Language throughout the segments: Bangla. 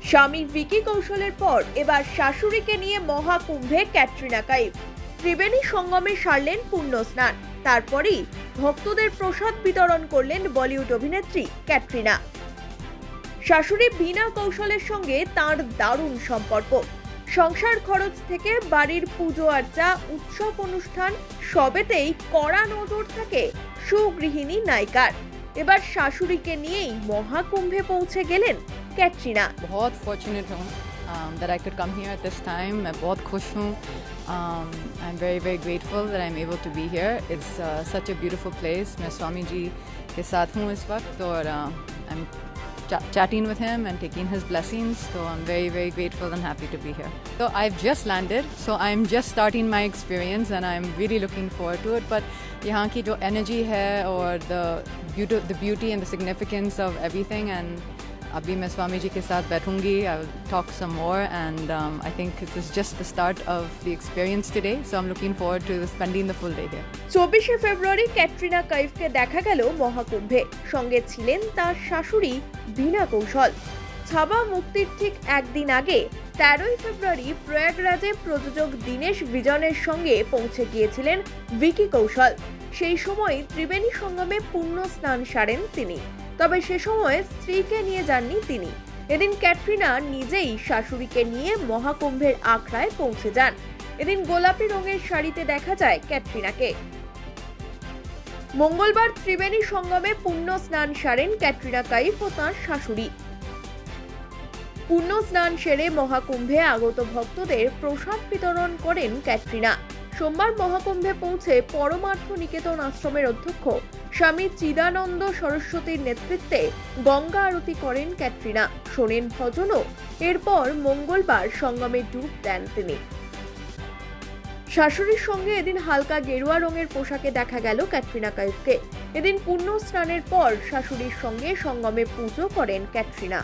স্বামী ভিকি কৌশলের পর এবার শাশুড়িকে নিয়ে মহাকুম্ভে ক্যাটরিনা কাইফ। ত্রিবেণী সঙ্গমে সারলেন পুণ্য স্নান, তারপরেই ভক্তদের প্রসাদ বিতরণ করলেন বলিউড অভিনেত্রী ক্যাটরিনা। শাশুড়ি বীণা কৌশলের সঙ্গে তাঁর দারুণ সম্পর্ক। সংসার খরচ থেকে বাড়ির পুজো আর্চা, উৎসব অনুষ্ঠান সবেতেই কড়া নজর থাকে সুগৃহিণী নায়িকার। এবার শাশুড়িকে নিয়েই মহাকুম্ভে পৌঁছে গেলেন कैटरीना। बहुत फॉर्चुनेट हूँ that I could come here at this time. मैं बहुत खुश हूँ. I'm very grateful that I'm able to be here. It's such a beautiful place. मैं स्वामी जी के साथ हूँ इस वक्त और I'm chatting with him and taking his blessings. So I'm very grateful and happy to be here. So I've just landed. So I'm just starting my experience and I'm really looking forward to it. But यहाँ की जो energy है और the beauty and the significance of everything and अभी मैं स्वामी जी के साथ बैठूंगी. I will talk some more and I think this is just the start of the experience today. So I'm looking forward to spending the full day here. 24 ফেব্রুয়ারি ক্যাটরিনা কাইফকে দেখা গেল মহাকুম্ভে। সঙ্গে ছিলেন তার শাশুড়ি বীণা কৌশল। ছাবা মুক্তির ঠিক একদিন আগে 13 ফেব্রুয়ারি প্রয়াগরাজে প্রযোজক দীনেশ বিজনের সঙ্গে পৌঁছে গিয়েছিলেন ভিকি কৌশল। সেই সময় ত্রিবেণী সঙ্গমে পুণ্য স্নান সারেন তিনি। তবে সে সময় স্ত্রীকে নিয়ে যাননি তিনি। এদিন ক্যাটরিনা নিজেই শাশুড়িকে নিয়ে মহাকুম্ভের আখড়ায় পৌঁছে যান। এদিন গোলাপি রঙের শাড়িতে দেখা যায় ক্যাটরিনাকে। মঙ্গলবার ত্রিবেণী সঙ্গমে পুণ্য স্নান সারেন ক্যাটরিনা কাইফ ও তাঁর শাশুড়ি। পুণ্য স্নান সেরে মহাকুম্ভে আগত ভক্তদের প্রসাদ বিতরণ করেন ক্যাটরিনা। সোমবার মহাকুম্ভে পৌঁছে পরমার্থ নিকেতন আশ্রমের অধ্যক্ষ স্বামী চিদানন্দ সরস্বতীর নেতৃত্বে গঙ্গা আরতি করেন ক্যাটরিনা, শোনেন ভজনও। এরপর মঙ্গলবার সঙ্গমে ডুব দেন তিনি। শাশুড়ির সঙ্গে এদিন হালকা গেরুয়া রঙের পোশাকে দেখা গেল ক্যাটরিনা কাইফকে। এদিন পুণ্য স্নানের পর শাশুড়ির সঙ্গে সঙ্গমে পুজো করেন ক্যাটরিনা।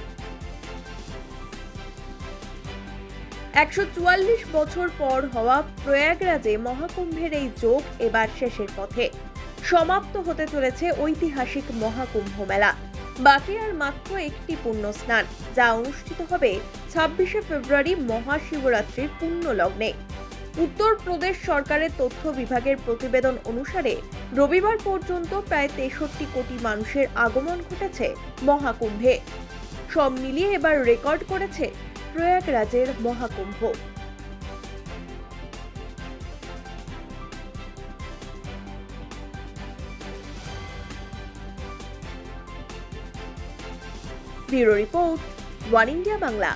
144 বছর পর হওয়া প্রয়াগরাজে মহাকুম্ভের এই যোগ এবার শেষের পথে। সমাপ্ত হতে চলেছে ঐতিহাসিক মহাকুম্ভ মেলা। বাকি আর মাত্র একটি পুণ্য স্নান, যা অনুষ্ঠিত হবে 26 ফেব্রুয়ারি মহাশিবরাত্রির পুণ্য লগ্নে। উত্তরপ্রদেশ সরকারের তথ্য বিভাগের প্রতিবেদন অনুসারে রবিবার পর্যন্ত প্রায় 63 কোটি মানুষের আগমন ঘটেছে মহাকুম্ভে। সব মিলিয়ে এবার রেকর্ড করেছে প্রয়াগরাজের Mahakumbh. Bureau report, one India Bangla.